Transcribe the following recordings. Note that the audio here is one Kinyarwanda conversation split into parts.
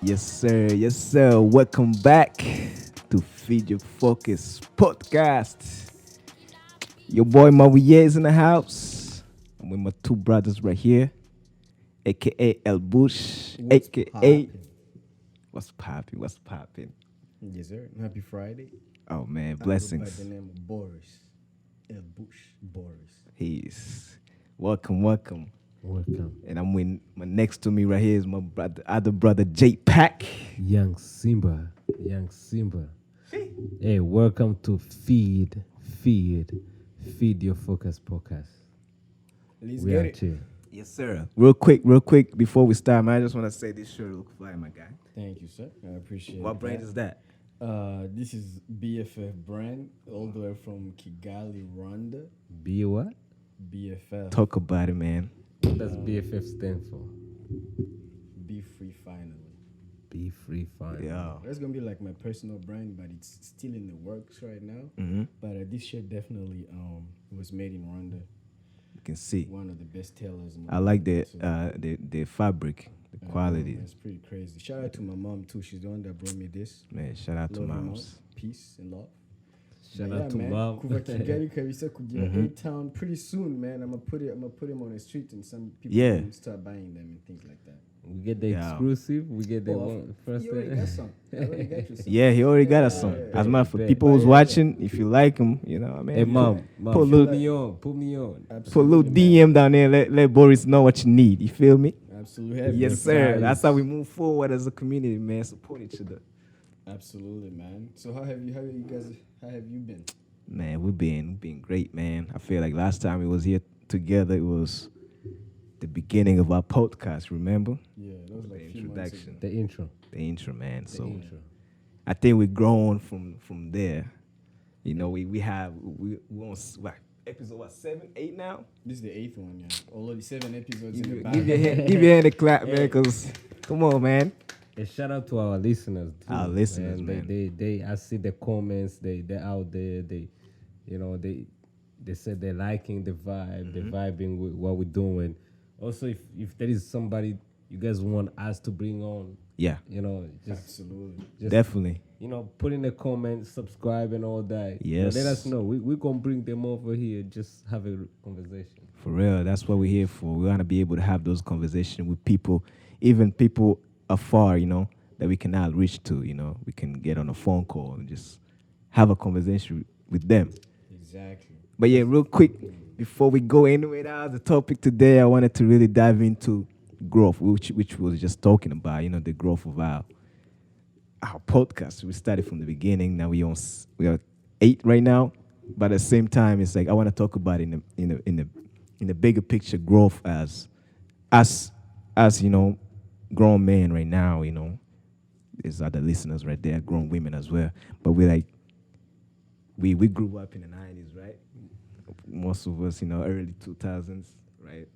Yes, sir. Yes, sir. Welcome back to Feed Your Focus podcast. Your boy Mabuye is in the house. I'm with my two brothers right here, aka El Bush, What's aka poppin'? What's popping? What's popping? Yes, sir. Happy Friday. Oh man, I go by blessings. the name of Boris. El Bush Boris. He's welcome. Welcome, And I'm with my next to me right here is my brother, other brother Jay Pac. young Simba. Hey, welcome to Feed Your Focus podcast. Let's We get are it. here. Yes, sir. Real quick, before we start, man, I just want to say this shirt look fly, my guy. Thank you, sir. I appreciate it. What brand is that? This is BFF brand, all the way from Kigali, Rwanda. Be what? BFF. Talk about it, man. What does BFF stand for? Be free finally. Be free fun. Yeah. That's gonna be like my personal brand, but it's still in the works right now. Mm-hmm. But this shirt definitely was made in Rwanda. You can see. One of the best tailors. In I like the so- the fabric, the quality. It's pretty crazy. Shout out to my mom too. She's the one that brought me this. Man, shout out to Love you, Mom. moms. Peace and love. Shout But out to man, mom. Kuva Kigali kabisa kugira A-Town pretty soon, man. I'm gonna put him on the street and some people Yeah. can start buying them and things like that. We get the Yeah. exclusive. We get the Oh, one first. You already got some. You already got you some. Yeah, he already got us some. Yeah, As a matter of fact, yeah. people who's Yeah. watching, if you like him, you know, man. Hey, mom, Put a put little, me on. Put me on. put a little DM down there. Let Boris know what you need. You feel me? Absolutely. Yes, sir. That's how we move forward as a community, man. Support each other. Absolutely, man. So how have you been? Man, we've been great, man. I feel like last time we was here together, it was the beginning of our podcast. Remember Yeah, that was like the a few months introduction, ago. The intro. the intro, man. The So intro. I think we've grown from there. You know, we on what, episode 7, 8 now. This is the 8th one, yeah. Already 7 episodes in the Give, bag. give your hand a clap, man. Cause come on, man. A shout out to our listeners. Too, Our listeners, man. They I see the comments. They're out there. They said they're liking the vibe. They're vibing with what we're doing. Also, if there is somebody you guys want us to bring on, Yeah, just Absolutely. definitely. put in a comment, subscribe, and all that. Yes. Let us know. We're gonna bring them over here. Just have a conversation. For real, that's what we're here for. We want to be able to have those conversations with people, even people afar, that we can outreach to. We can get on a phone call and just have a conversation with them. Exactly. But yeah, real quick, before we go anywhere else, the topic today, I wanted to really dive into growth, which we was just talking about, the growth of our podcast. We started from the beginning. Now we are 8 right now, but at the same time, it's like I want to talk about it in the bigger picture growth as grown men right now. There's other listeners right there, grown women as well. But we grew up in the 90s, right? Most of us, early 2000s, right?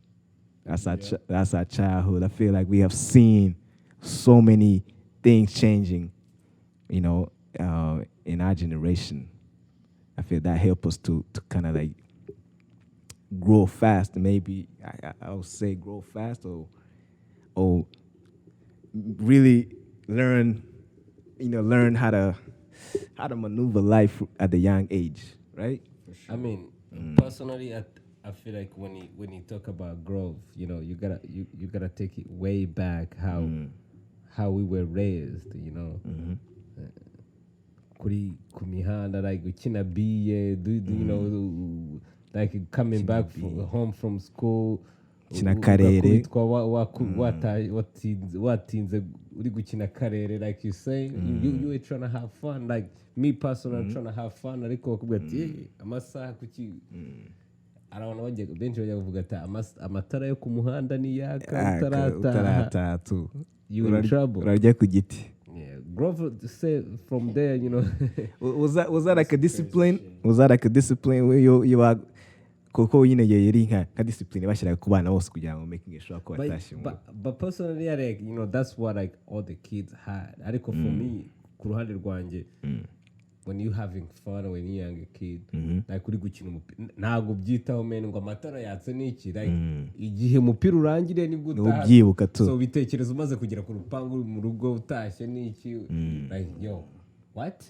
That's our childhood. I feel like we have seen so many things changing, in our generation. I feel that helped us to kind of like grow fast. Maybe I would say grow fast or really learn how to maneuver life at a young age, right? For sure. I mean, personally, I feel like when you talk about growth, you gotta take it way back how we were raised, kuri kumihanda, like ukina biye, like coming back home from school. Gukina karere. Ugakubitwa watinze uri gukina karere, like you say, you were trying to have fun. Like me personally, I'm trying to have fun. Ariko bakubwira ati amasaha kuki benshi bajya kuvuga ati amatara yo ku muhanda ni yaka utarataha. tu You in trouble. urarya ku giti. Yeah, growth say from there, Was that like a discipline? Was that like a discipline where you are kuko nyine yari nka discipline bashiraga ku bana bose kugira ngo making sure ko batashye ngo. But personally, like, that's what like all the kids had. Ariko for me, ku ruhande rwanjye, when you having fun when you young kid like uri gukina umupira ntago byitaho men ngo amatara yatse niki like igihe umupira urangire nibwo ubyibuka tu so bitekerezo umaze kugera ku rupangu mu rugo utashye niki like yo what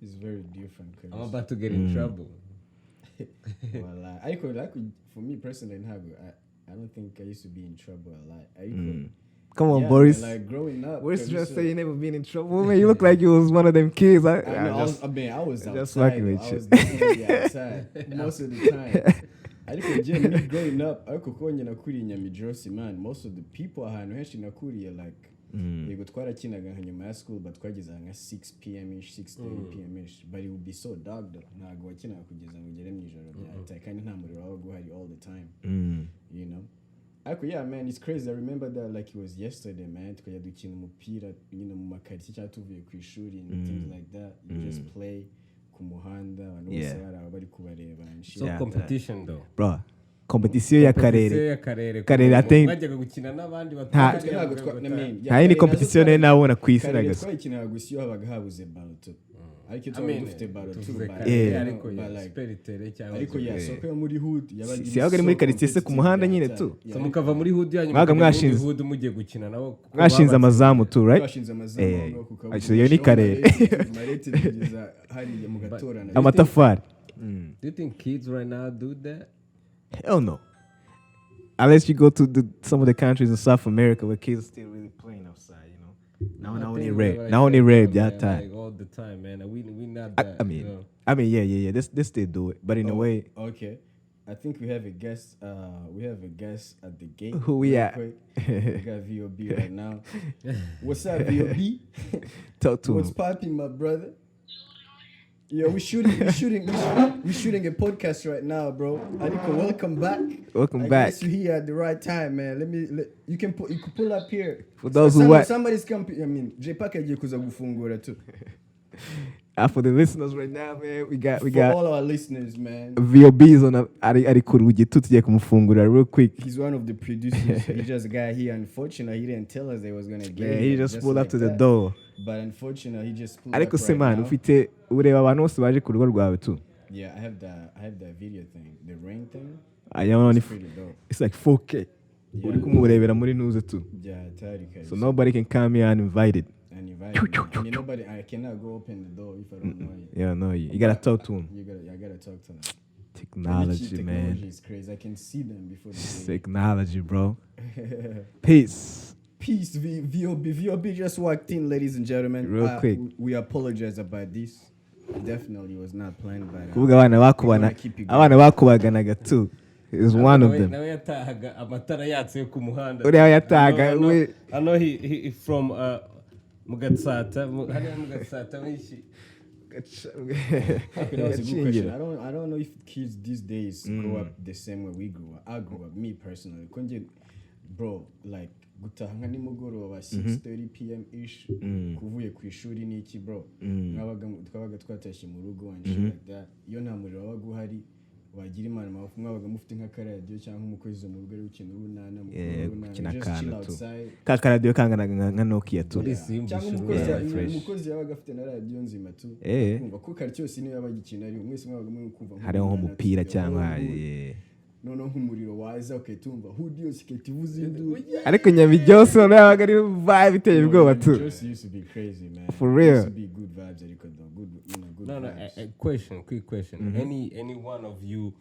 it's very different. I'm about to get in trouble. Well, I could for me personally, I don't think I used to be in trouble a lot. Come on, Boris. Man, like growing up. Boris just say you never been in trouble. Man, you look like you was one of them kids. I was outside. Just fucking with I was definitely outside most of the time. Ariko je me growing up, ariko konye nakuriye Nyamijosi, man. Most of the people ahantu henshi nakuriye like yego twarakinaga nka nyuma ya school but twageze nka 6 p.m. ish 6:30 p.m. ish but it would be so dark though. Ntago wakinaga kugeza ngo ugere mu ijoro ryataye kandi nta muriro wawe guhari all the time. You know. Ariko yeah man, it's crazy. I remember that like it was yesterday, man. Tukajya dukina umupira nyine mu makariti cyangwa tuvuye ku ishuri and things like that. You just play ku muhanda abantu bose bari kubareba and shit. So competition though. Bro. Competition ya karere. Karere I think bajyaga gukina n'abandi nta yindi competition nayo nabona ku isi na gasa. Twakinaga gusa iyo habaga habuze ballon tu. Ariko tuba dufite ballon tu. Ariko ya soko yo muri hood yabaga si yabaga muri quartier se ku muhanda nyine tu. So mukava muri hood yanyu mwaga mwashinze hood mugiye gukina nabo mwashinze amazamu tu right. Mwashinze amazamu kuko yo ni karere. Marete kugeza hari mu gatorana. Amatafari. Do you think kids right now do that? Hell no. Unless you go to some of the countries in South America where kids are still really playing outside, you know. Now only rape, that time. Like all the time, man. We not that. I mean, yeah. They still do it, but in a way. Okay. I think we have a guest. We have a guest at the gate. Who we at? We got VOB right now. What's up, VOB? Talk to him. What's popping, my brother? Yeah, we're shooting a podcast right now, bro. Adiko, welcome back. Welcome back. I guess you're here at the right time, man. You can pull up here. For those who what? Somebody's coming. I mean, Jay Pac agiye kuza gufungura too. For the listeners right now, man, we got all our listeners, man. VOB's on ari ku rugi tugiye kumufungura real quick. He's one of the producers. He just got here. Unfortunately, he didn't tell us they was gonna get. Yeah, he just pulled up to the door. But unfortunately, he just pulled ariko up se right man now. ufite ureba abantu bose baje ku rugo rwawe tu. Yeah, I have that video thing, the ring thing. It's like 4K. Uri kumurebera muri nuze tu. Yeah, so nobody can come here uninvited. I mean, nobody. I cannot go open the door if I don't know you. Yeah, no, you gotta talk to him. I gotta talk to them. Technology, man. Technology is crazy. I can see them before they technology, bro. Peace. VOB just walked in, ladies and gentlemen. Real quick. We apologize about this. Definitely was not planned, but abana bakubaganaga too. Is one of them. Nawe yatahaga amatara yatse ku muhanda. Uriya yatahaga I know he from Mugatsata. Hariya Mugatsata wishi. That's a good question. I don't know if kids these days grow up the same way we grew up. I grew up, me personally. Bro, like gutaha nka nimugoroba 6:30 p.m. ish kuvuye ku ishuri niki bro. Twabaga twatashye mu rugo and shit like that. Iyo nta muriro wabaga uhari wagira imana mwabaga mufite nka karadiyo cyangwa umukozi mu rugo ari ukina urunana mu gukina kana tu. outside. Ka karadiyo kangana nka Nokia tu. Cyangwa umukozi yabaga afite na radiyo nzima tu. Kumva ko kari cyose niyo yabagikina ari mwese mwabaga muri kumva. Hariho nk'umupira cyangwa noneho nk'umuriro waza ukatumva hood yose ikativuza indu. Ariko Nyamijosi yabaga ari vibe iteye ubwoba tu. Nyamijosi used to be crazy, man. For real. Used to be good vibes, ariko good, good no, vibes. Quick question. Any one of you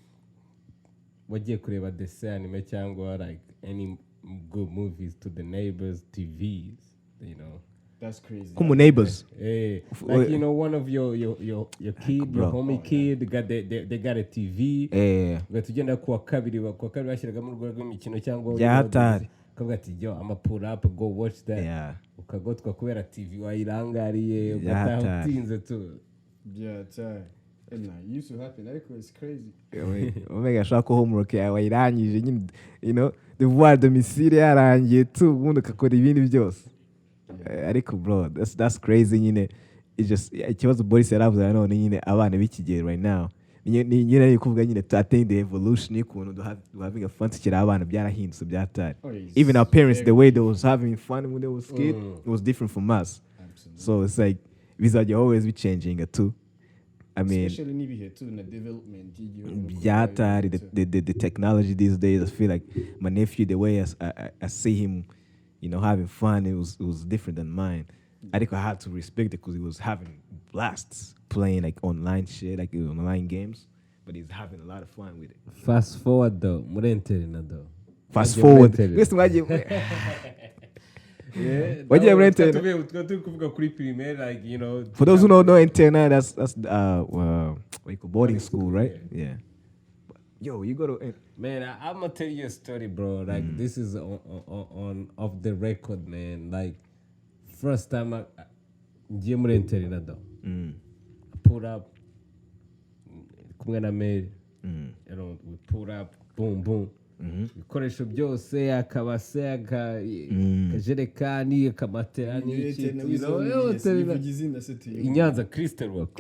wagiye kureba the anime cyangwa like any good movies to the neighbors TVs, you know? That's crazy. Como neighbors. Hey, like you know, one of your kid, your homie kid, they got a TV. Gatugenda kuwa kabiri bashyiragamo urwo rw'imikino cyangwa yahatari. Kavuga ati yo I'm a pull up go watch that. Yeah. Ukagotwa kubera TV wayirangariye ugataha utinze tu. Yeah, it used to happen. Like it's crazy. Omega shako homework yawe wayirangije nyine, you know, devoir domicile yarangiye tu ubundi ukakora ibindi byose. Ariko bro, that's crazy nyine. It's just ikibazo Boris yaravuze none nyine abana b'ikigero right now. Nyine kuvuga nyine to attain the evolution y'ukuntu having a fun tukiri abana byarahindutse byatari. Even our parents, the way they was having fun when they was kids, it was different from us. Absolutely. So it's like bizajya always be changing too. I mean, especially n'ibihe too na development y'igihugu Yatari, the technology these days, I feel like my nephew, the way I see him, having fun, it was different than mine. I think I had to respect it because he was having blasts playing like online shit, like online games, but he's having a lot of fun with it. Fast forward though, murenterina though. Fast forward. Listen, What you rent? Kuvuga kuri primaire, like For those who don't know interna, that's what you call boarding school, right? Yeah. Yo, you go to man. I'm gonna tell you a story, bro. Like this is on off the record, man. Like first time I ngiye muri interina though. I pulled up. Kumwe na Mary. We pulled up. Boom, boom. Ibikoresho byose akabase akajerekani akamatera Inyanza Crystal Rock.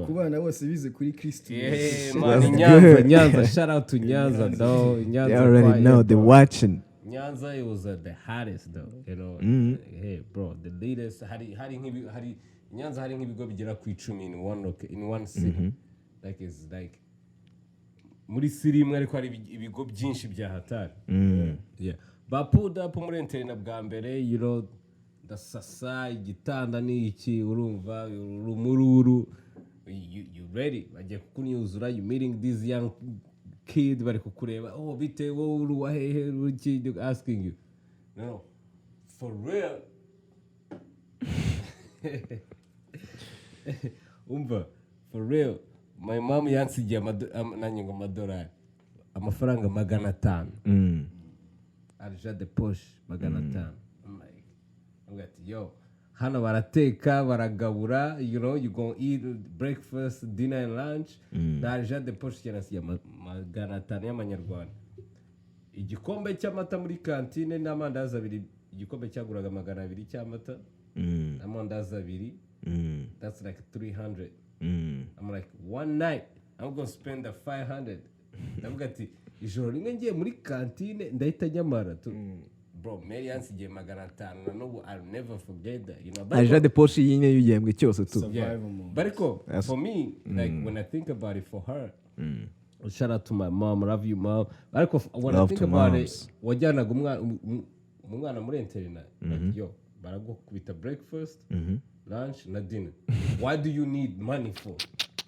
ku bana bose bize kuri Crystal. Nyanza, shout out to Nyanza though. Nyanza, they already know, they're watching. Nyanza, it was the hottest though, Hey bro, the latest hari Nyanza hari nk'ibigo bigera ku 10 in one city. Like it's like muri siri imwe ariko hari ibigo byinshi bya hatari. Bapuda po muri internet bwa mbere, ndasasa igitanda n'iki urumva rumururu, you ready, bagiye kukunyuzura, you meeting these young kid bari kukureba, bite wowe uruwa hehe ruki, asking you no for real. For real, my mom yansigiye nanyengo amadolari amafaranga 500 arja de poche 500. I'm like yo, hano barateka baragabura, you gonna eat breakfast, dinner and lunch. Arja de poche cyarasiye 500 y'amanyarwanda. Igikombe cy'amata muri kantine n'amandazi 2, igikombe cyaguraga 200 cy'amata, amandazi 2, that's like 300. I'm like, one night I'm gonna spend the 500. Ndavuga ati ijoro rimwe ngiye muri kantine ndahita nyamara tu. Bro, Mary yansigiye 500 na n'ubu I'll never forget that, Aja de Porsche yine yuyembwe cyose tu. But for me, like when I think about it for her, shout out to my mom, love you mom. Ariko when I think about it, wajyanaga umwana muri interina, like yo, baragukubita breakfast, lunch na dinner. Why do you need money for?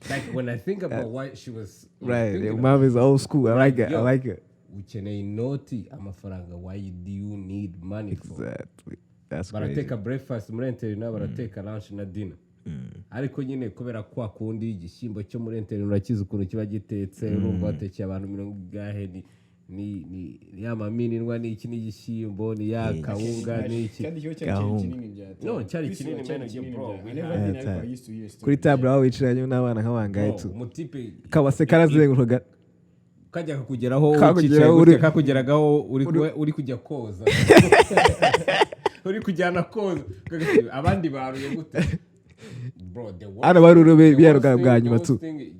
Like when I think about why she was right, your mom is old school. I like it. Ukeneye inoti amafaranga. Why do you need money for? Exactly. That's crazy. Barateka breakfast muri interina, barateka lunch na dinner. Ariko nyine kubera kwa kundi igishyimbo cyo muri interina urakiza ukuntu kiba gitetse, urumva batekeye abantu 70 ni ya maminwa ni iki n'igishyimbo ni ya kawunga ni iki kandi cyo kinini byate. No, cyari kinini mene bro. Kuri table aho wicaranye n'abana nk'abangaye tu. Umutipe kabase karazenguruka kajya kugeraho ukicaye kakugeragaho uri kujya koza. Uri kujyana koza abandi baruye gute. Bro, ana barurube byaruga bwa nyuma tu.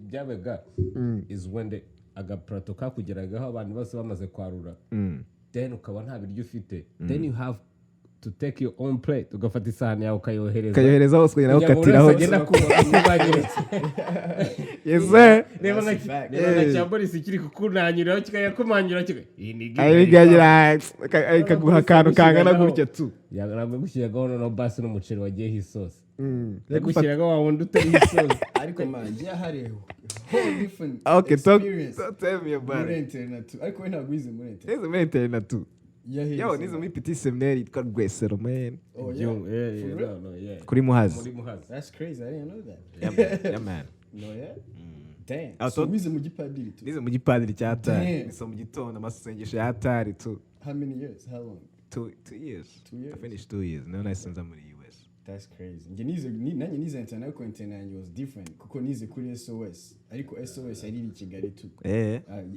Byabaga is when the agaprato kakugeragaho abantu bose bamaze kwarura, then ukaba nta biryo ufite, then you have to take your own plate, ugafata isahani yawe ukayohereza hose kugira ngo ukatiraho agenda kubagiritse. Yes sir. Reba na Boris kiri kukunanyiraho kikayakumanyira ayigagira akaguha akantu kangana gutya tu. Yagaragwe gushyiragaho no basi n'umuceri wagiye hisosi. Gushyiragaho wa wundi utari hisosi. Ariko man, hari whole different experience. Tell me about it. Ariko we ntabwo wize muri internet. Nize muri internet tu. Yo, nize muri petit seminaire yitwa Rwesero man. Oh yeah. Kuri Muhazi. That's crazy. I didn't know that. Yeah man. No yeah. Damn. So wize mu gipadiri tu. Nize mu gipadiri cyatari. Niso mu gitondo amasengesho yatari tu. How many years? How long? 2 years. 2 years. I finished 2 years. No nice since I'm in the US. That's crazy. Nanjye nize internet ko internet was different kuko nize kuri SOS. Ariko SOS ari i Kigali tu.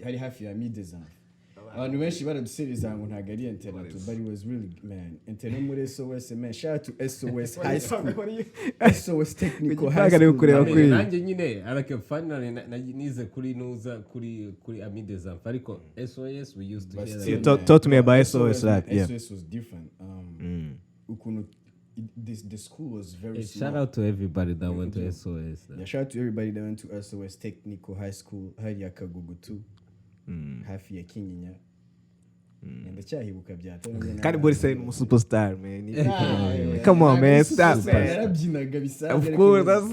Hari hafi ya Midezan. Abantu benshi baradusereza ngo ntago ari internet, but it was really, man, internet muri SOS, man. Shout out to SOS high school. SOS technical high school. Nanjye nyine arake finally nize kuri nuza kuri Amidezan. Ariko SOS we used to hear. Talk to me about SOS that. Yeah. SOS was different. Ukuntu the school was very Hey, small. shout out to everybody that went to SOS. Yeah, shout out to everybody that went to SOS Technical High School hariya Kagugu 2 hafi ya Kinyinya. Ndacyahibuka byatanye. Kandi Boris ari mu superstar man. Come on man, stop man. Yarabyinaga bisaje. Of course, that's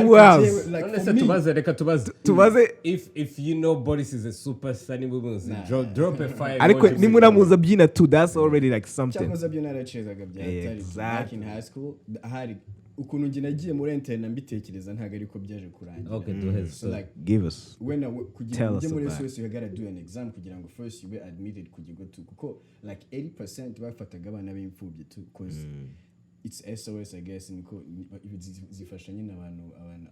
who else? Reka tubaze if you know Boris is a superstar ni bubuzi drop a fire. Ariko nimuramuza byina too, that's already like something. Cyakoze byo naracezaga byatari back in high school. Hari ukuntu ngi nagiye muri internet mbitekereza ntago ariko byaje kurangira. Okay, do it. So like Give us. when kugira ngo muri SOS you gotta do an exam kugira ngo first you be admitted kugigo to kuko like 80% bafataga abana b'imfubyi too cause it's SOS I guess niko zifasha nyine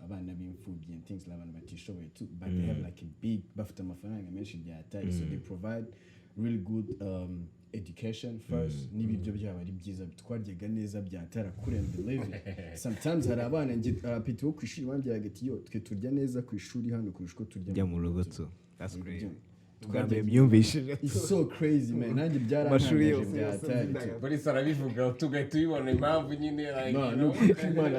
abana b'imfubyi and things like abantu batishoboye too but they have like a big bafata amafaranga menshi byatari so they provide really good education first n'ibiryo byabo ari byiza twaryaga neza byatara kurenza living sometimes hari abana apiti wo kwishuri bambyaga ati yo twe turya neza ku ishuri hano kurishko turya mu rugo too. That's great. Twabye byumvishije. It's so crazy man. Nanjye byarantangaje byatari. Boris arabivuga tugahita ubibona impamvu nyine like no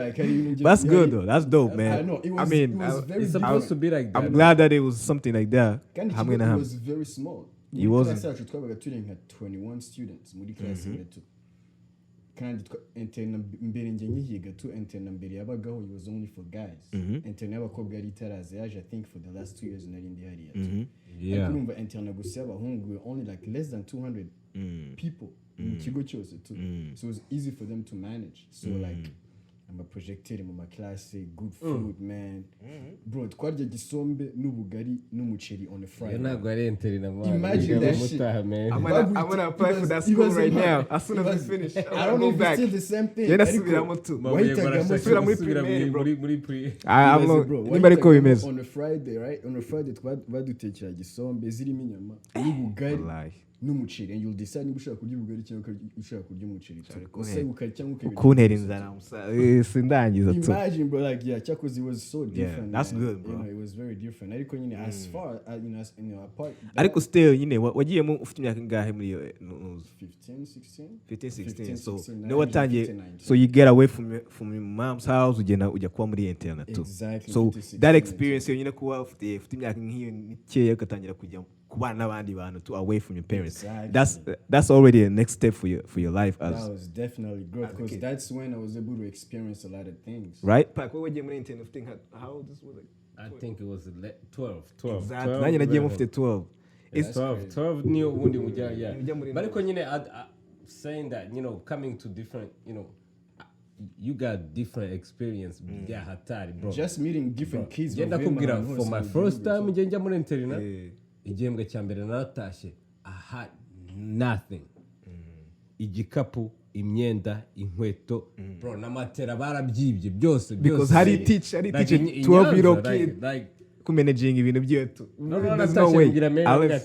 like That's good though. That's dope man. I know. It's supposed to be like that. I'm glad that it was something like that. Hamwe na hamwe. It was very small. It wasn't. Class twabaga turi nka 21 students muri class yetu. Kandi interna mbere nge nyihiga tu interna mbere yabagaho it was only for guys. Interna y'abakobwa yari itaraza yaje I think for the last 2 years nari ndi hariya tu. Yeah. Kurumva interna gusa abahungu were only like less than 200 people mu kigo cyose tu. So it was easy for them to manage. So like I'm a projector mu class, good food man. Bro, twarya gisombe n'ubugari n'umuceri on a Friday. Ntago ari interna man. Imagine that shit. I'm gonna apply for that school right now as soon as we finish. I don't know if it's still the same thing. Yena subiramo tu. Subira muri pre. Nimba ariko bimeze. On a Friday, right? On a Friday badutekera gisombe zirimo inyama n'ubugari n'umuceri and you'll decide niba ushaka kurya ubugari cyangwa ushaka kurya umuceri. Ose ukari cyangwa ukabira. Kuntera inzara sindangiza tu. Imagine bro like yeah, Chaco's it was so different. That's good bro. You know, it was very different. Ariko nyine as far as you know apart. Ariko still nyine wagiyemo ufite imyaka ingahe muri 15, 16. So no watangiye so you get away from your mom's house ujya kuba muri internet too. Exactly. So that experience nyine kuba ufite imyaka nk'iyo nikeya ugatangira kujya kubana n'abandi bantu to away from your parents. Exactly. That's already a next step for your life as that was definitely growth because that's when I was able to experience a lot of things. Right? Pac, what were you internet think how old this was like? I think it was 12. Exactly. Nanjye nagiye mufite 12. It's 12 niyo ubundi mujya yeah. But ariko nyine saying that, you know, coming to different, you know, you got different experience yeah hatari bro. Just meeting different kids. Genda kubwira for my first time njya muri internet. Igihembwe cya mbere naratashye I had nothing. Igikapu, imyenda, inkweto, bro n'amatera barabyibye byose because hari teach 12-year-old kid like kumanaging ibintu byetu. No way.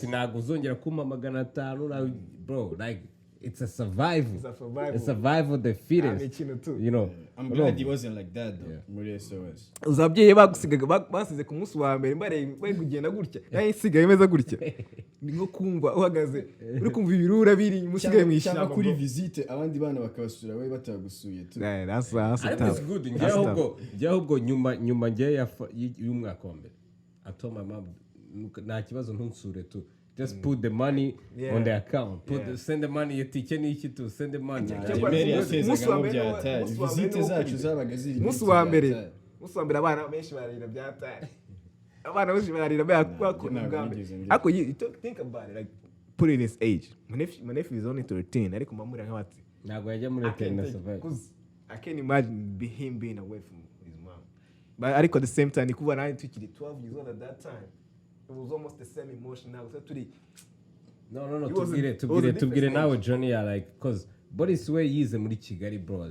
Ntabwo uzongera kumpa 500 bro like it's a survival. It's a survival of the fittest. You know. I'm glad he wasn't like that though. Muri SOS. Uzabyeyi bagusigaga basize ku munsi wa mbere bari kugenda gutya. Yayisigaye imeze gutya. Ni nko kumva uhagaze uri kumva ibirura biri musigaye mu ishyamba kuri visite abandi bana bakabasura we batagusuye tu. That's good. Njyaho nyuma ngiye y'umwaka wa mbere. I told my mom nta kibazo ntunsure tu. Just put the money on the account. Send the money. Yatike n'iki tu send the money. Visite zacu zabaga ziri. Musi wa mbere abana benshi barira byatari. Abana benshi barira bakubwambe. Ako you think about it like put in his age. My nephew is only 13. Ariko mamura nk'abati. Ntago yajya muri internet survive. I can't imagine him being away from his mom. But ariko at the same time nikuba nawe tukiri 12 years old at that time. It was almost the same emotion now. So today, no. Tubwire now journey like because Boris way yize muri Kigali bro.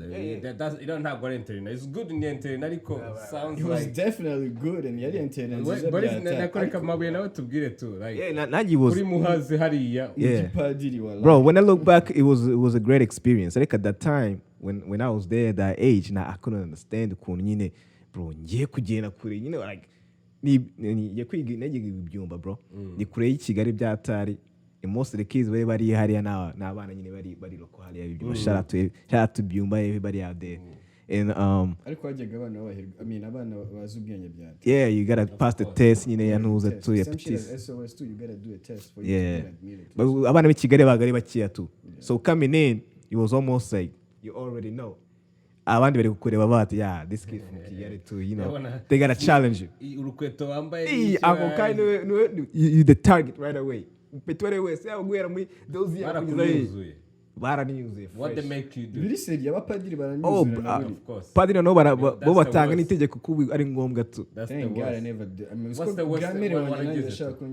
That's you don't have got internet. It's good in the internet. Ariko sounds it was definitely good and yari internet. Boris nakoreka Mabuye nawe tubwire too like Naji was kuri muhazi hariya ugipadiri wala. Bro, when I look back it was a great experience. Like at that time when I was there that age now I couldn't understand ukuntu nyine bro ngiye kugenda kure nyine like ni yakwiga nagiye ibyumba bro ni kure y'Kigali byatari and most of the kids bari hariya now abana nyine bari loko hariya ibyo shout out to Byumba, everybody out there. And ariko hajyaga abana babahirwa abana bazi ubwenge bya yeah, you gotta pass the test nyine yanuza tu ya petite SOS too, you gotta do a test for you to get admitted. But abana b'Kigali bagari bakiya tu. So coming in, it was almost like you already know. Abandi bari kukureba bati, yeah, this kid from Kigali too, you know. They gotta challenge you. Urukweto wambaye Ako kind of you the target right away. Petwere wese yagwera muri those years. Baranyuzuye. What they make you do? Biri seri abapadiri baranyuzura of course. Padiri no bo batanga n'itegeko kubi ari ngombwa tu. That's the thank God I worst. never do. I mean, What's the worst ndashaka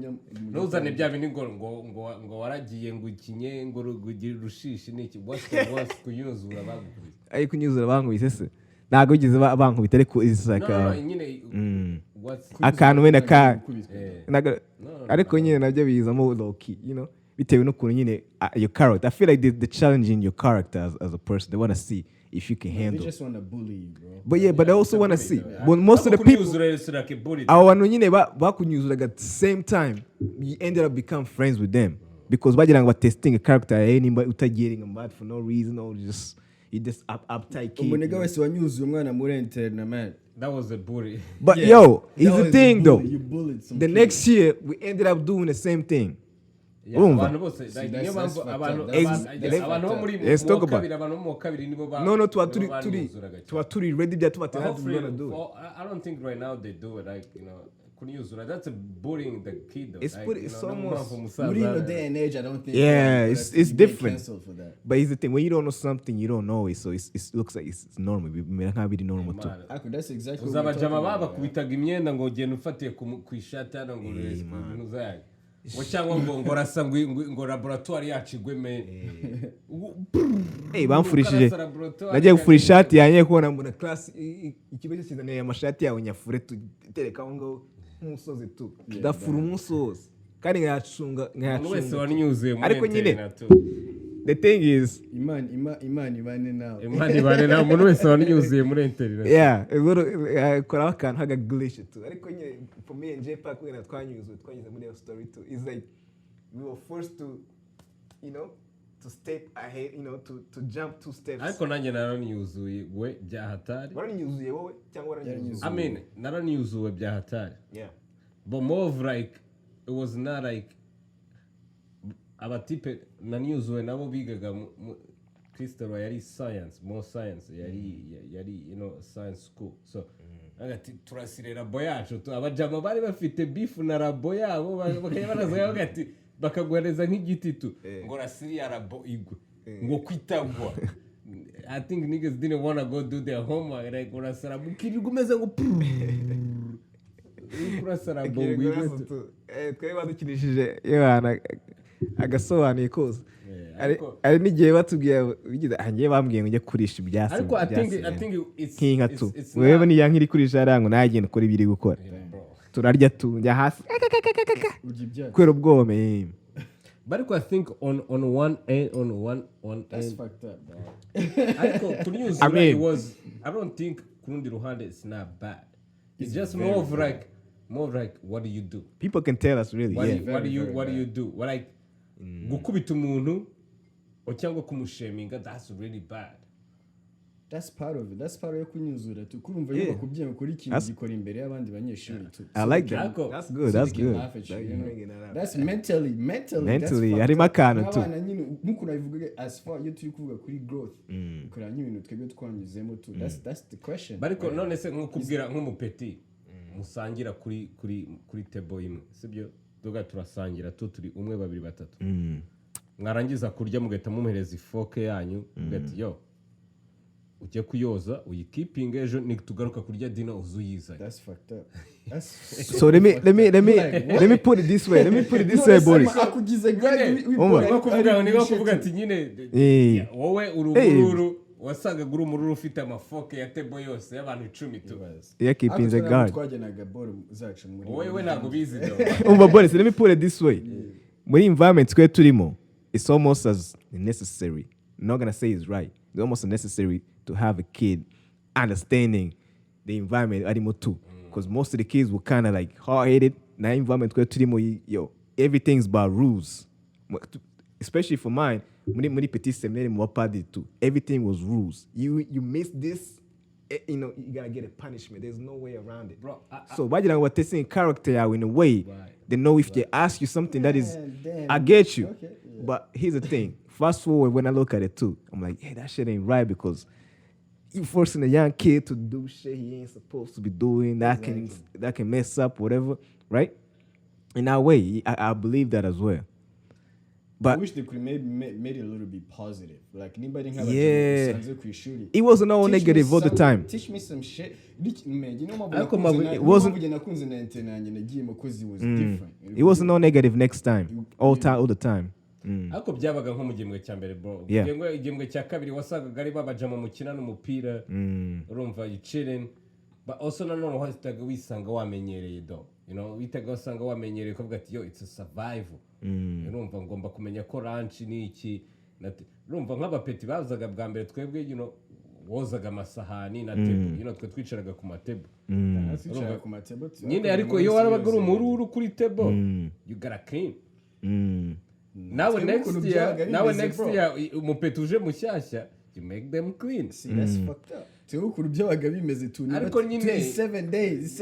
Ntuzane bya bindi ngo waragiye ngo ikinye ngo rugire rushishi niki. What's the worst kunyuzura bagukubise? Ari kunyuzura bankubise se. Ntago ugize bankubita ariko is like akantu wenda ka ariko nyine nabyo bizamo low key, you know. Bitewe n'ukuntu nyine your character. I feel like the challenge in your character as a person, they want to see if you can handle. They just want to bully you, bro. But yeah, but they also want to see. But most of the people, our nyine bakunyuzuraga at the same time, you ended up become friends with them because bagira ngo testing a character nimba utagiringa mad for no reason or just you just uptight kid. Umunega wese wanyuzuye umwana muri internet, man. That was a bully. But yo, here's the thing though. You bullied some the kid. next year we ended up doing the same thing. Abantu bose niyo mpamvu abantu muri mu kabiri abantu mu kabiri nibo ba no tuba turi ready bya tuba do. I don't think right now they do it, like, you know, kunyuzura, that's a bullying the kid though. It's almost in the day and age, I don't think it's different for that. But here's the thing, when you don't know something you don't know it, so it looks like it's normal. Maybe normal too. That's exactly uzabajama baba kubitaga imyenda ngo ugende ufatiye ku ishati hano ngo ibintu zayo ngo cyangwa ngo rasa ngo laboratoire yacu igweme bamfurishije nagiye gufura ishati yanjye kubona mbona class ikigo cyizaniye amashati yawe nyafure tutereka aho ngo nk'umusozi tu dafura umunsi wose kandi nkayacunga wese wanyuzuye muri ariko nyine the thing is imani ibane nawe umuntu wese wanyuzuye muri internet. Yeah, kora akantu haga glitch tu ariko nyine for me and Jay Pac when twanyuze muri your story too, is like we were forced to, you know, to step ahead, you know, to jump 2 steps. Ariko nanjye naranyuzuye we bya hatari. Waranyuzuye wowe cyangwa waranyuzuye? I mean, naranyuzuye bya hatari. Yeah. But more of like, it was not like abatipe nanyuzuye nabo bigaga Crystal yari science, more science yari you know, science school. So agati turasire labo yacu abajama bari bafite beef na labo yabo bakayabaraza agati bakagwereza nk'igiti tu ngo rasiri ya labo igwe ngo kwitagwa. I think niggas didn't want to go do their homework, like urasara bukirirwa umeze ngo urasara bongo twari badukinishije yabana agasobanuye kose. Ari n'igihe batubwiye bigize ngiye bambwiye ngo njye kurisha ibyasi. Ariko I think it's kinka tu wewe ni yankiri kurisha arango nagenda ukora ibiri gukora turarya tu njya hasi kwera ubwome. But I think on one end that's fucked up, bro. I mean, it was, I don't think kurundi ruhande it's not bad. It's just more of like what do you do? People can tell us really. What do you do? What like gukubita umuntu cyangwa kumusheminga, that's really bad. That's part of it. That's part of kunyuzura tu kurumva yuko kubyema kuri kintu gikora imbere y'abandi banyeshuri tu. I like that. That's good. That's good. That's mentally harimo akantu tu. Abana nyine nkuko nabivuga as far you turi kuvuga kuri growth. Ukora nyine twebwe twanyuzemo tu. That's the question. Bariko none se nkukubwira nk'umupeti musangira kuri table imwe, sibyo? Doga turasangira tu turi 1 2 3. Mwarangiza kurya mugahita mumuhereza ifoke yanyu mugati yo ujye kuyoza uyikipinga ejo nitugaruka kurya dina uzuyiza. That's fucked up. So let me put it this way. Boris. Akugize grade kuvuga ati nyine wowe urumururu wasaga guru umururu ufite amafoke ya table yose y'abantu 10 tu. Yeah, keeping the guard. Twagenaga ball zacu muri. Wowe ntago bizi do. Boris, let me put it this way. Muri environment twe turimo, it's almost as necessary. I'm not gonna say it's right. It's almost necessary to have a kid understanding the environment animo too, because most of the kids were kind of like hard-headed. Na environment where turimo, yo, everything's about rules. especially for mine, muri petit seminaire mu bapadiri too, everything was rules. You miss this, you know, you gotta get a punishment. There's no way around it. Bro, So bagira ngo batesting character yawe in a way, Right. they know if they ask you something that is, damn. I get you. Okay, yeah. But here's the thing. Fast forward when I look at it too, I'm like, hey, that shit ain't right because you forcing a young kid to do shit he ain't supposed to be doing. That can mess up whatever, right? In that way, I believe that as well. I But wish they could maybe made it a little bit positive. Like anybody have Yeah. a it wasn't all negative all the time. Teach me some shit. Man, you know Ariko Mabuye- it wasn't- nakunze na internet nagiye because it was different. It wasn't all negative next time, all the time. ariko byabaga nko mu gihembwe cya mbere bro. Yeah. Igihembwe cya kabiri wasangaga ari babajama mukina n'umupira urumva you chilling, but also nanone wahitaga wisanga wamenyereye do, you know, wahitaga wasanga wamenyereye ukavuga ati yo it's a survival. Urumva ngomba kumenya ko ranch ni iki, urumva nk'abapeti bazaga bwa mbere twebwe, you know, wozaga amasahani na table, you know, twe twicaraga ku matebo Switchaga ku matebo. nyine, ariko iyo warabaga uri umururu kuri table you gotta clean. Nawe Twebwe next ukuntu year, byabaga nawe bimeze, next bro. year umupeti uje mushyashya you make them clean. See, that's fucked up. Twebwe ukuntu byabaga bimeze tu. Ariko nyine- 7 days.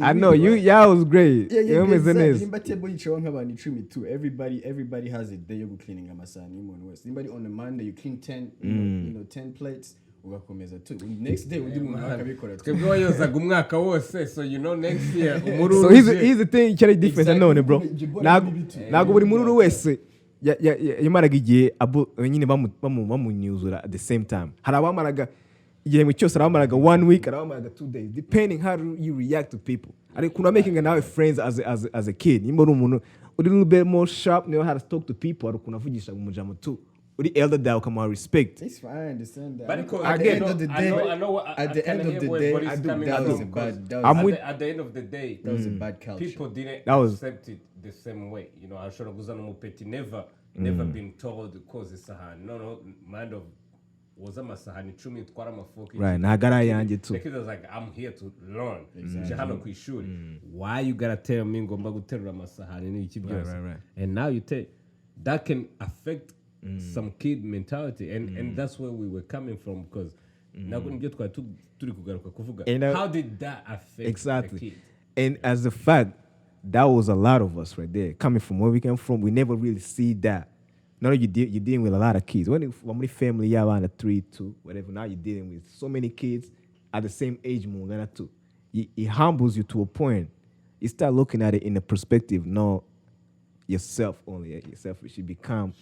I know you was great. Yeah, You know, exactly. Nimba table yicayeho nk'abantu 10 too. Everybody has a day yo cleaning amasahani y'umuntu wese. Nimba on a Monday you clean 10, you know, 10 plates. Ugakomeza tu. Next day undi muntu akabikora tu. Twebwe wayozaga umwaka wose, so you know next year So umururu here's the thing, cyari different Exactly. nanone bro. Jibona n'ibitu. Ntabwo buri mururu wese yamaraga igihe nyine bamunyuzura at the same time. Hari abamaraga igihembwe cyose, hari abamaraga 1 week, hari abamaraga 2 days, depending how you react to people. Ari kuna making nawe friends as a kid. Nimba uri umuntu uri a little bit more sharp, know how to talk to people, ari kunavugisha umujamo too. Uri elder dawe kama respect. It's fine, I understand that. But At the end of the day, I know what- at the I end can of hear the where day, Boris coming that from, was a because bad. That I'm was with- at the end of the day, that was a bad culture. people didn't That was- accept it the same way. You know, ashobora kuzana umupeti never been told cause isahani. No, mind of woza amasahani 10 twara amafoke. Right, nagara yanjye too. The kid was like, I'm here to learn. Nje hano ku ishuri. Why you gotta tell me ngomba guterura amasahani n'iki byose? right. And now you tell that can affect some kid mentality, and that's where we were coming from, because ntabwo nibyo twari turi kugaruka kuvuga. And, How did that affect Exactly. the kid? And as a fact, that was a lot of us right there. Coming from where we came from, we never really see that. Now you're dealing with a lot of kids. When my family, yeah, around 3, 2, whatever, now you're dealing with so many kids at the same age, Mungana too. It humbles you to a point. You start looking at it in a perspective, not yourself only. Yourself, you should become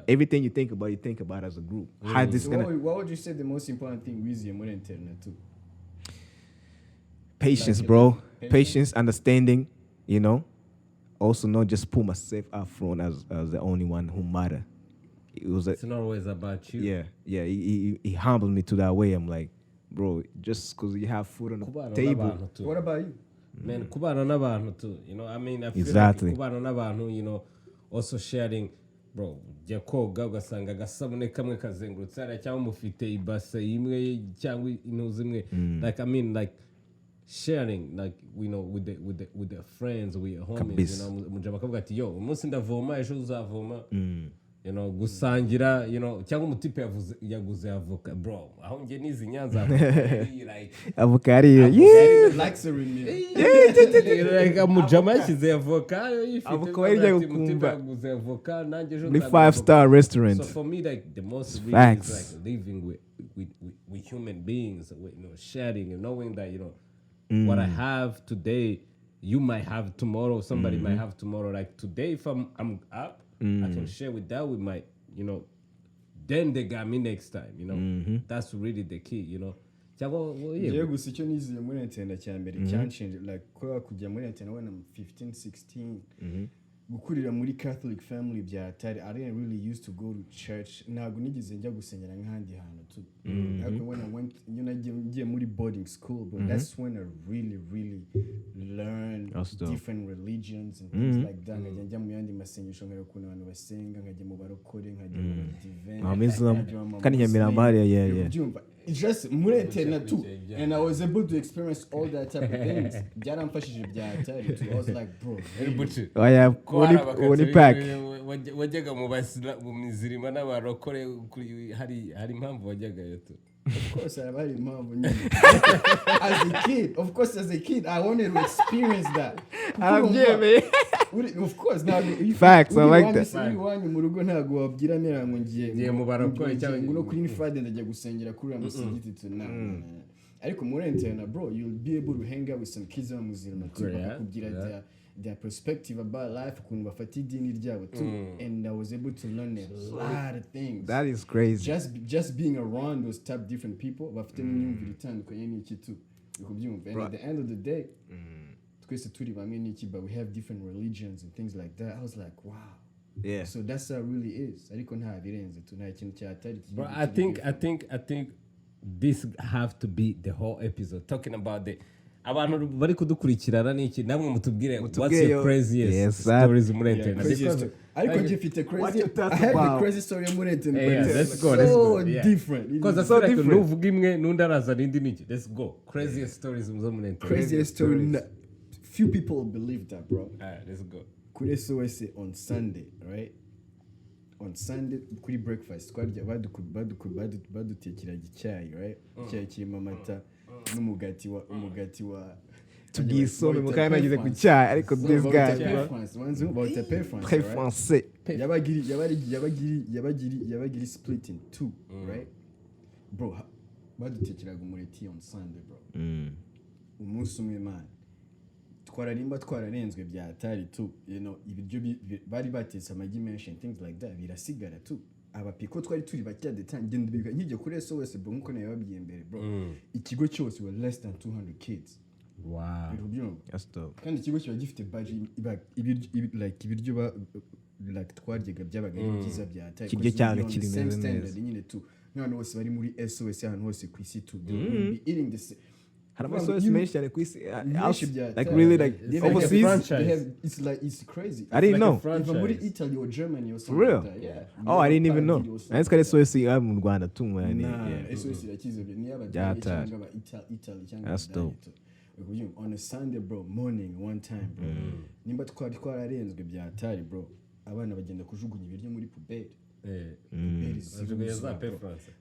everything you think about as a group. How this So gonna what would you say the most important thing with you more internet too? patience, Like, bro. patience. Patience, understanding, you know. Also, not just put myself up front as the only one who matter. It was It's not always about you. yeah. He humbled me to that way. I'm like, bro, just because you have food on the Kubana table. n'abantu too. What about you? Man, kubana n'abantu too. You know, I mean, I feel Exactly. like kubana n'abantu, you know, also sharing, bro, jya koga ugasanga agasabune kamwe kazengurutse hariya, cyangwa mufite ibase imwe cyangwa intuzi imwe. Like, I mean, like, sharing, like, you know, with the friends, with your homies, Kabisa. you know, mujama akavuga ati yo umunsi ndavoma ejo uzavoma, you know, gusangira, you know, cyangwa umutipe yaguze avoka, bro, aho nge nizi nyanza avoka, like Avocado, yeah. Luxury meal. like mujama yashyize avoka yifite, Avoka yarya ati gukumba. mutipe yaguze avoka nanjye ejo The nzagura 5-star avoka. restaurant. So for me, like, the most really Facts. is like living with human beings, with, you know, sharing and knowing that, you know, what I have today, you might have tomorrow, somebody might have tomorrow. Like today, if I'm up, I can share with that with my, you know, then they got me next time, you know. That's really the key, you know. Cyangwa, well, yeah. Jewe gusa icyo niziye muri internet cya mbere cyanchange, like kwa kujya muri internet when I'm 15, 16. Gukurira muri Catholic family bya atari. I didn't really used to go to church. Ntabwo nigeze njya gusengera nk'ahandi hantu tu. When I went, you know, ngiye muri boarding school, but that's when I really learned That's dope. different religions and things like that. Nkajya njya mu yandi masengesho nkajya ukuntu abantu basenga, nkajya mu barokore, nkajya mu Advent, Islam. nkajya mu Kandi Nyamirambo hariya, yeah. Ubyumva, just muri internet too, and I was able to experience all that type of things. Byaramfashije bya atari too. I was like, bro, really? oya uri pack wajyaga mu mizirima n'abarokore hari impamvu wajyagayo tu. Of course, I had impamvu nyine. As a kid, I wanted to experience that. Of course, now facts, I like that. Iwanyu mu rugo ntago wabwira nera ngo ngiye mu barokore cyangwa no kuri Friday ndajya gusengera kuri ya musigiti tuna. Ariko muri internet, bro, you'll be able to hang out with some kids on muzirima too, bakubwira their perspective about life, ukuntu bafata idini ryabo too, and I was able to learn a lot of things. That is crazy. Just being around those type of different people, bafite n'imyumvire itandukanye n'iki too. And at the end of the day, twese turi bamwe n'iki, but we have different religions and things like that. I was like, wow. Yeah. So that's how it really is. Ariko nta birenze tu, nta kintu cyatari. Bro, I think this have to be the whole episode talking about the abantu bari kudukurikirana n'iki namwe mutubwire what's your craziest stories muri internet. Ariko ngifite crazy. I have the crazy story muri internet. Yeah, let's go. So different. Because that's so different. Nuvuga imwe nundi araza n'indi n'iki. Let's go. Craziest stories muri internet. Craziest story. Few people believe that, bro. Alright, let's go. Kuri SOS on Sunday, right? On Sunday kuri breakfast twarya badutekera icyayi, right? Icyayi kirimo amata n'umugati wa tugisome mukanagize ku cyayi ariko this guy très français yabagiri split in two, right? Bro, badutekeraga umureti on Sunday, bro. Umunsi umwe man twararenzwe bya atari tu, you know, ibiryo bari batetse amagi menshi and things like that birasigara tu. Abapiko twari turi bakya detange ndibika nkije kuri SOS, bro, nkuko nayo babwiye mbere, bro. Ikigo cyose was less than 200 kids. Wow. That's dope. Kandi ikigo kiba gifite budget ibiryo like twaryaga byabaga byiza bya atari. Kibye cyane kiri neza nyine tu. None bose bari muri SOS ahantu hose ku isi tu. They will be eating this. SOS mentioned like really like overseas. It's crazy. I didn't know. Even muri Italy or Germany or something. For real? Like that, yeah. Oh, I didn't even know. I just got SOS mu Rwanda too, man. SOS irakize ni aba Italy cyangwa. That's dope. On a Sunday, bro, morning one time, bro. Nimba twararenzwe bya atari, bro. Abana bagenda kujugunya ibiryo muri puberi.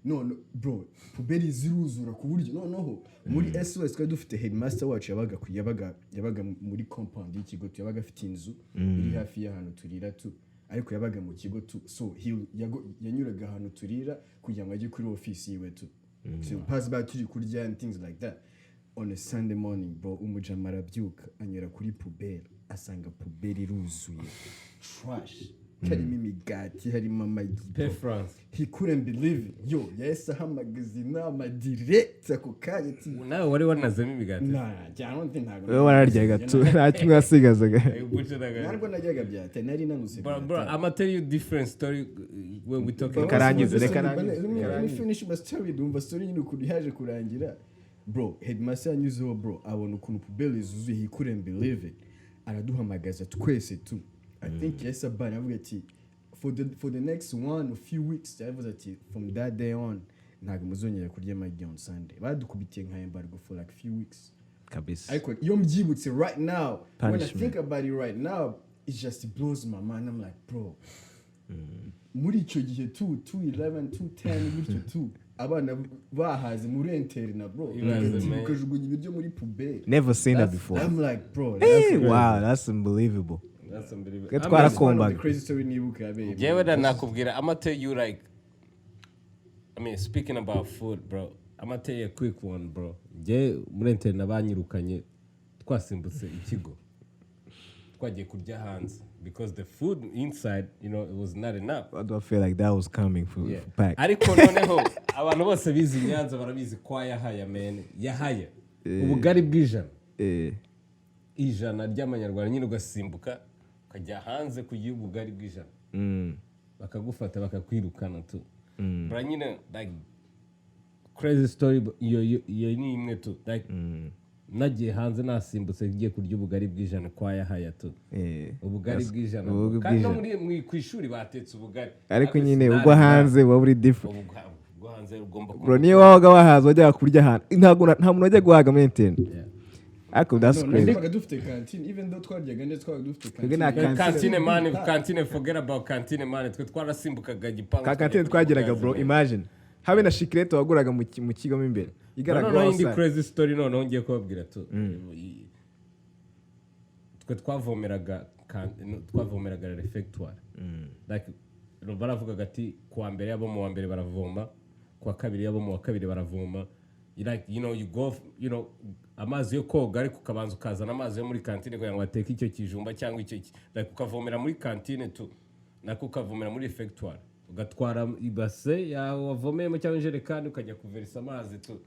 No, bro, puberi ziruzura ku buryo noneho muri SOS twari dufite headmaster wacu yabaga muri compound y'ikigo, yabaga afite inzu iri hafi y'ahantu turira tu, ariko yabaga mu kigo tu, so yanyuraga ahantu turira kugira ngo ajye kuri office yiwe tu, so pass by turi kurya and things like that. On a Sunday morning, bro, umujama arabyuka anyura kuri puberi, asanga puberi iruzuye trash. Harimo imigati, harimo amagi. He couldn't believe it. Yo, yahise ahamagaza inama direct ako kanya ati nawe wari wanazemo imigati. Cyangwa ntago. Wewe wararyaga tu nta kimwe asigazaga. Ntabwo najyaga byate nari nanuse. Bro, I'm tell you different story when we talking about. Let me finish my story. Dumva story nyine ukuntu yaje kurangira. Bro, headmaster anyuzeho, bro, abona ukuntu pubeli zuzuye, he couldn't believe it. Araduhamagaza twese tu. I think yes, but I will get for the next few weeks. I was at from that day on. Ntago muzongera kurya amagi on Sunday. Badukubitiye nka embargo for like few weeks. Kabisa. I could yo mjibutse right now. When I think about it right now, it just blows my mind. I'm like, bro. Muri icyo gihe 211 210 bityo 2 abana bahaze muri interna, bro. Ukajugunya ibiryo muri puberi. Never seen that before. I'm like, bro. Wow, that's unbelievable. That's unbelievable. Get quite a comeback. The crazy story nibuka baby. Yeah, but nakubwira, I'm gonna tell you like, I mean, speaking about food, bro. I'm gonna tell you a quick one, bro. Je muri interna banyirukanye twasimbutse ikigo. Twagiye kurya hanze because the food inside, you know, it was not enough. I don't feel like that was coming for Pac. Ariko noneho abantu bose bizi Nyanza barabizi kwa Yahaya, man. Yahaya. Ubugari bw'ijana. Ijana ry'amanyarwanda nyine ugasimbuka ukajya hanze kugiye ubugari bw'ijana. Bakagufata bakakwirukana tu. Bra nyine like crazy story yo ni imwe tu like nagiye hanze nasimbutse ngiye kurya ubugari bw'ijana kwa Yahaya tu. Ubugari bw'ijana. Kandi muri kwishuri batetse ubugari. Ariko nyine ubwo hanze wa buri different. Ubwo hanze ugomba bro niyo wabaga wahaza wajyaga kurya ahantu nta muntu wajya guhaga maintain ariko that's crazy twabaga dufite kantine even though twaryaga ndetse twabaga dufite kantine forget about kantine man twe twarasimbukaga gipangu kantine twageraga bro imagine habe na shikirete waguraga mu kigo mo imbere igaragara no indi crazy story none ngiye kubabwira tu twe twavomeraga refectoire like baravugaga ati kuwa mbere abo mu wa mbere baravoma kuwa kabiri abo mu wa kabiri baravoma like you go amazi yo koga ariko ukabanza ukazana amazi yo muri kantine kugira ngo bateke icyo kijumba cyangwa icyo like ukavomera muri kantine tu nako ukavomera muri refectoire ugatwara ibase yawe wavomeyemo cyangwa injerekani ukajya kuverisa amazi tu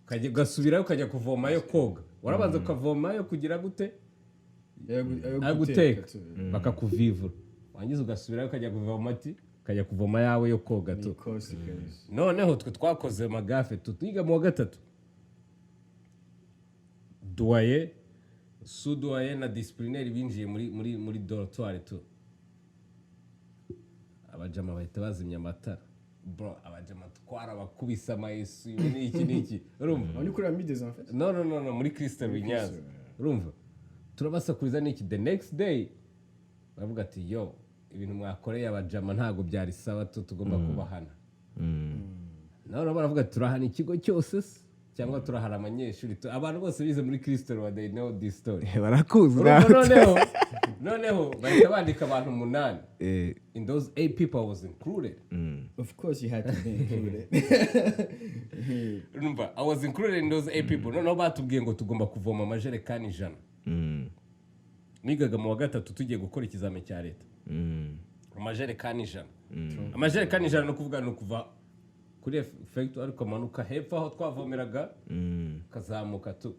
ukajya gasubirayo ukajya kuvomayo koga warabanza ukavomayo kugira gute ayo guteka bakakuvivura wangiza ugasubirayo ukajya kuvoma ati ukajya kuvoma yawe yo koga tu noneho twe twakoze magafe twiga mu wa gatatu doye sudoye na disciplinaire binjiye muri dortoir tu abajama bahita bazimya amatara bro abajama twara bakubisa amayesu n'iki urumva ni kuri amides en fait no muri Crystal Winyaza urumva turabasakuriza n'iki the next day bavuga ati yo ibintu mwakoreye abajama ntago byari sawa tugomba kubahana none baravuga turahana ikigo cyose cyangwa turahara abanyeshuri abantu bose bize muri Crystal they know this story barakuzi noneho bahita bandika abantu 8 in those 8 people was included of course you had to be included remember I was included in those 8 people noneho batubwiye ngo tugomba kuvoma amajerekani 100 nigaga mu wa gatatu tugiye gukora ikizame cya leta amajerekani 100 amajerekani 100 no kuvuga no kuva kuri effect ariko manuka hepfo aho twavomeraga kazamuka tu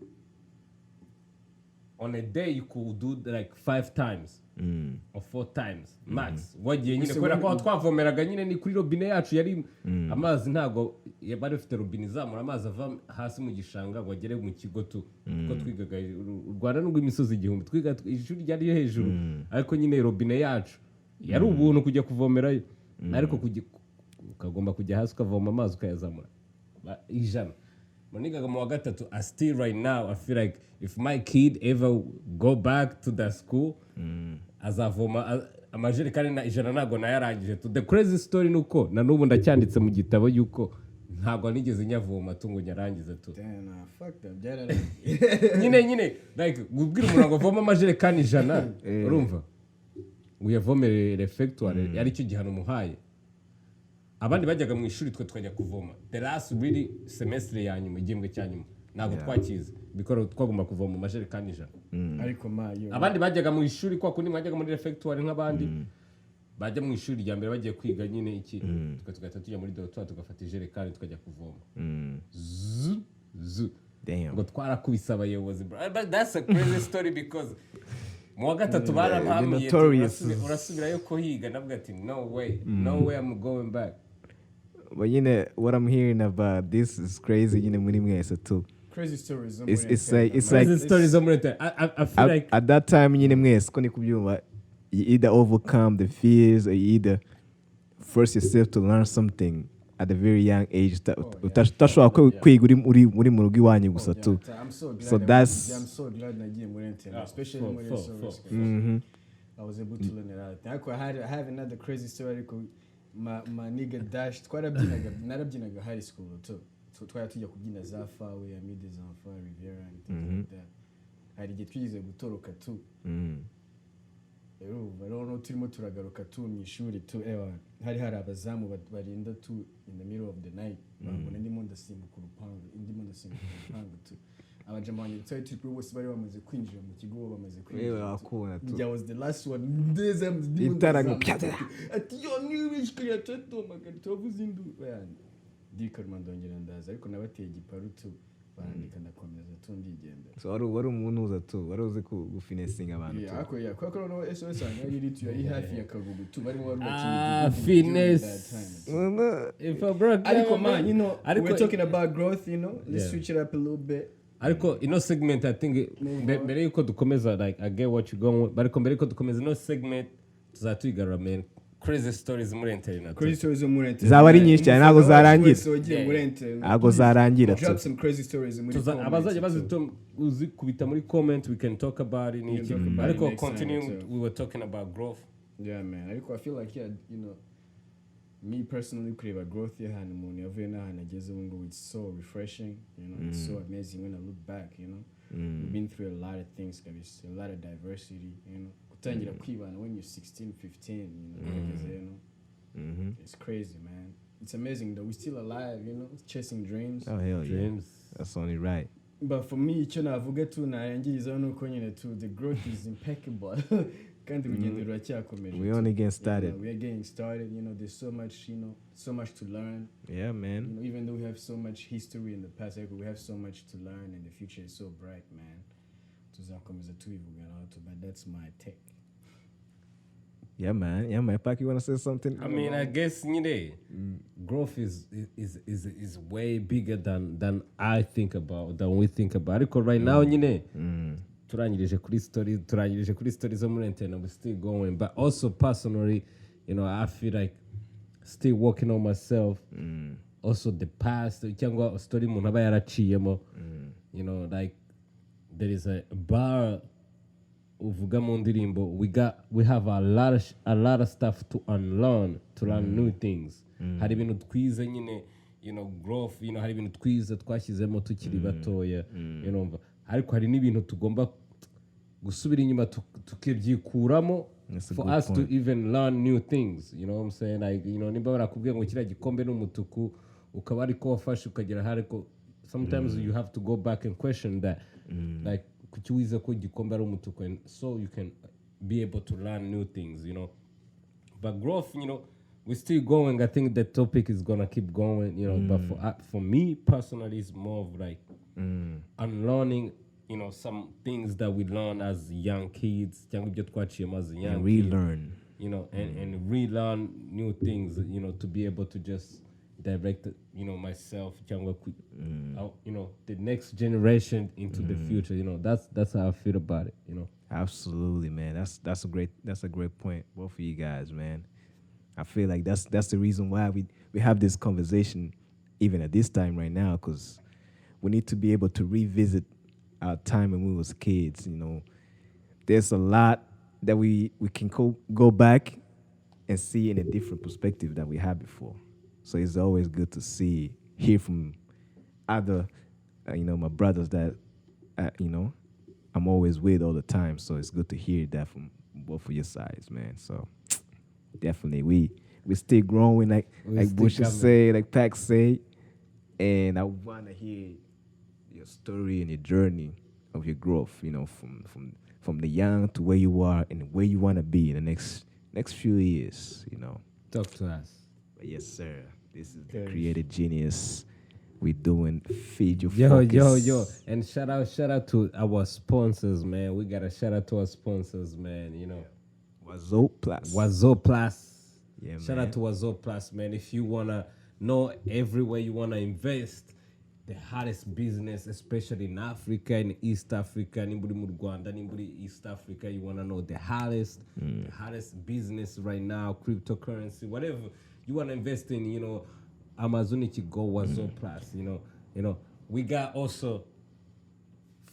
on a day you could do like 5 times or 4 times max wagiye nyine kubera ko twavomeraga nyine ni kuri robine yacu yari amazi ntago bari bafite robine zamura amazi ava hasi mu gishanga ngo agere mu kigo tu kuko twigaga Rwanda n'ubwo imisozi igihumbi twiga ishuri ryari hejuru ariko nyine robine yacu yari ubuntu kujya kuvomerayo ariko ukagomba kujya hasi ukavoma amazi ukayazamura 100 manigaga mu wa gatatu I still right now I feel like if my kid ever go back to the school azavoma amajerekani na 100 nago nayarangije to the crazy story nuko na nubu ndacyanditse mu gitabo yuko ntago nigeze nyavoma tungo nyarangize tu fuck them nyine like gubwira umuntu ngo voma amajerekani 100 urumva uyavomere refectoire yari cyo gihano muhaye abandi bajyaga mu ishuri twe twajya kuvoma the last really semestre ya nyuma igembwe cyanyuma ntabwo twakize bikora twagomba kuvoma amajerekani 100 ariko abandi bajyaga mu ishuri kwa kundi bajyaga muri refectoire nk'abandi bajya mu ishuri rya mbere bagiye kwiga nyine iki twe tugahita tujya muri dortoir tugafata ijerekani tukajya kuvoma ngo twarakubise abayobozi but that's a crazy story because mu wa gatatu barampamiye urasubirayo ko higa navuga ati no way I'm going back. But what I'm hearing about this is crazy muri mwese too. Crazy stories. It's like stories I feel like at that time mwese ko ni kubyumva you either overcome the fears or you either force yourself to learn something at a very young age utashobora kwiga uri mu rugo iwanyu gusa tu I'm so glad nagiye muri internet especially muri I was able to learn it. I have another crazy story ariko my nigga Dash narabyinaga high school too so twari tujya kubyina za fawe amide za fa Riviera and things like that hari igihe twigize gutoroka tu rero turimo turagaruka tu mu ishuri tu hari abazamu barinda tu in the middle of the night babona ndimo ndasimbuka urupangu tu abajama wanjye twari turi bose bari bamaze kwinjira mu kigo bamaze kwinjira I was the last one ndeze ati yo nibishikira teto magarito buzindu dikarma ndongera ndaza ariko nabateye igiparu tu barandika ndakomeza tu ndigenda so wari umuntu uza tu wari uzi gufinessing abantu tu kwako no SOS yari ritu yari hafi yakagugu tu barimo barubakira finesse if I broke ariko man we're talking about growth let's switch it up a little bit ariko segment I think mbere yuko dukomeza like I get what you going bariko mbere yuko dukomeza segment tuzatwigarura man crazy stories muri internet. Crazy stories zo muri internet. Zaba ari nyinshi cyane, ntabwo zarangira. Ntabwo Please, zarangira drop tu. some crazy stories muri abazajya comment. bazikubita muri comment, we can talk about it. We can talk about it Ariko next time continuing, too. we were talking about growth. Yeah, man. I feel like, yeah, you know, me personally, kureba growth y'ahantu umuntu yavuye n'ahantu ageze ubu ngubu, it's so refreshing, you know, it's so amazing when I look back, you know. We've been through a lot of things, kabisa, a lot of diversity, you know. Gutangira kwibana when you're 16, 15, you know, it's crazy, man. It's amazing that we're still alive, you know, chasing dreams. Oh hell Dreams. yeah. That's only right. But for me, icyo navuga tu narangiriza nuko nyine tu, the growth is impeccable. Kandi urugendo ruracyakomeje. We only getting started. We are getting started. You know, there's so much, you know, so much to learn. Yeah, man. You know, even though we have so much history in the past, like, we have so much to learn, and the future is so bright, man. Tuzakomeza tubivugana tu, but that's my take. Yeah, man. Yeah, man. Pac, you wanna say something? I mean, I guess growth is way bigger than I think about, than we think about. Because right now, turangirije kuri stories zo muri internet, we're still going. But also personally, you know, I feel like still working on myself. Also the past, cyangwa story umuntu aba yaraciyemo. You know, like there is a bar uvuga mu ndirimbo, we have a lot of stuff to unlearn, to learn new things. Hari ibintu twize nyine, you know, growth, you know, hari ibintu twize twashyizemo tukiri batoya, you know, ariko hari n'ibintu tugomba gusubira inyuma tukibyikuramo for us to even learn new things, you know what I'm saying? Like, you know, nimba barakubwiye ngo kiriya gikombe n'umutuku ukaba ariko wafashe ukagera hariko, sometimes you have to go back and question that, like kuki wize ko igikombe ari umutuku, and so you can be able to learn new things, you know. But growth, you know, we're still going. I think the topic is gonna keep going, you know. But for me personally, it's more of like unlearning, you know, some things that we learn as young kids, as young And relearn. you know, and relearn new things, you know, to be able to just direct, you know, myself, you know, the next generation into the future. You know, that's how I feel about it. You know. Absolutely, man. That's a great point, both of you guys, man. I feel like that's the reason why we have this conversation even at this time right now, because we need to be able to revisit our time when we was kids. You know, there's a lot that we can go back and see in a different perspective than we had before. So it's always good to hear from other, you know, my brothers that, you know, I'm always with all the time. So it's good to hear that from both of your sides, man. So definitely, we still growing, like Bush say, like Pac say, and I wanna hear your story and your journey of your growth. You know, from the young to where you are and where you wanna be in the next few years. You know. Talk to us. But yes, sir. This is the Creative Genius. We doing Feed Your Focus. Yo. And shout out to our sponsors, man. We got to shout out to our sponsors, man. You know. Wazo Plus. Yeah, Shout out to Wazo Plus, man. If you want to know everywhere you want to invest, the hottest business, especially in Africa, in East Africa, nimburi mu Rwanda, nimburi East Africa, you want to know the hottest business right now, cryptocurrency, whatever you want to invest in, you know, Amazon go Wazo Plus, you know. We got also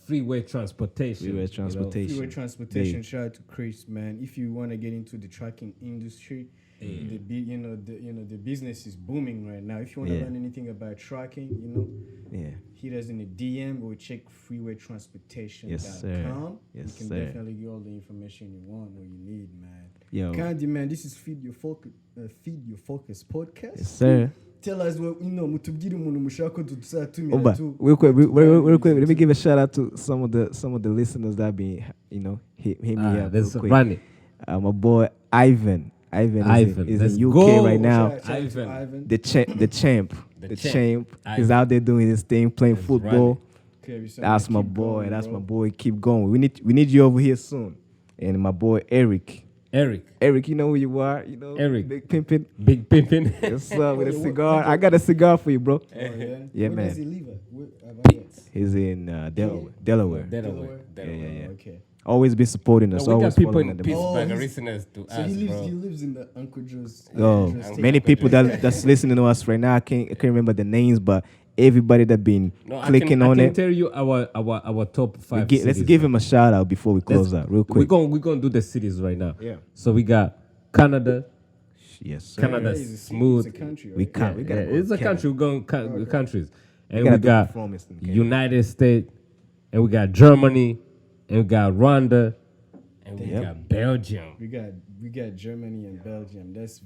freeway transportation. Freeway transportation. Shout out to Chris, man. If you want to get into the trucking industry, the business is booming right now. If you want to learn anything about trucking, you know, hit us in the DM or check freewaytransportation.com. Yes, sir. You can definitely get all the information you want or you need, man. Yo. Candy, man, this is Feed Your Focus podcast. Yes, sir. Tell us what you know. Mutubwire umuntu mushaka tuzatumira tu. Real quick. Let me give a shout out to some of the listeners that been, you know, hit me up. That's running. My boy Ivan is in UK right now. Ivan. The champ. He's out there doing his thing, playing football. That's my boy. That's my boy. Keep going. We need you over here soon. And my boy Eric, you know who you are. You know, Eric. Big Pimpin'. Yes, sir, with a cigar. I got a cigar for you, bro. Oh, yeah? Yeah, Where man. does he live? He's in Delaware. Delaware. Yeah. Okay. always been supporting us. We got Always people following in the Pittsburgh he's- listeners to So us, he bro. lives in the Uncle Joe's. Oh, many people that's listening to us right now. I can't remember the names, but everybody that been No, clicking I on can it. tell you our top 5 Let's cities. give him a shout out before we close out, real quick. We're gonna do the cities right now. Yeah. So we got Canada. Yes, sir. Canada It's a smooth. country, right? We can't. Yeah, We gotta yeah, go it's a Canada. country. We're going countries, and gotta we do got performance in Canada. United States, and we got Germany, and we got Rwanda, and we Yep. got Belgium. We got Germany and Belgium. That's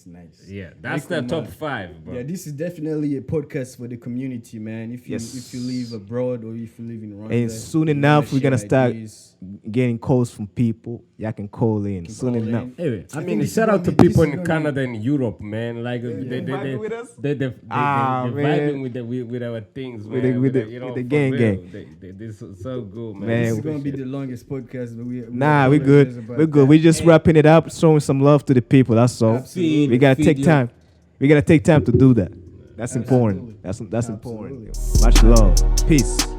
nice. Yeah, that's Like, the top man. 5, bro. Yeah, this is definitely a podcast for the community, man. If you Yes. if you live abroad or if you live in Rwanda, And soon you enough, wanna we're gonna share start ideas, getting calls from people. Y'all can call in soon call enough. in. Anyway, I I think mean, this is shout gonna out to be- this people is in gonna Canada and Europe, man. Like they vibing with us? they Ah, man. vibing with our things, With man. the- with the- you know, with the for gang, real. gang. They so good, man. Man, This is gonna be the longest podcast, but we Nah, we apologize good. about We're good. that. We're just wrapping it up, showing some love to the people. That's all. Absolutely. We gotta Feed take you. time. We gotta take time to do that. That's important. That's important. Absolutely. Much love. Peace.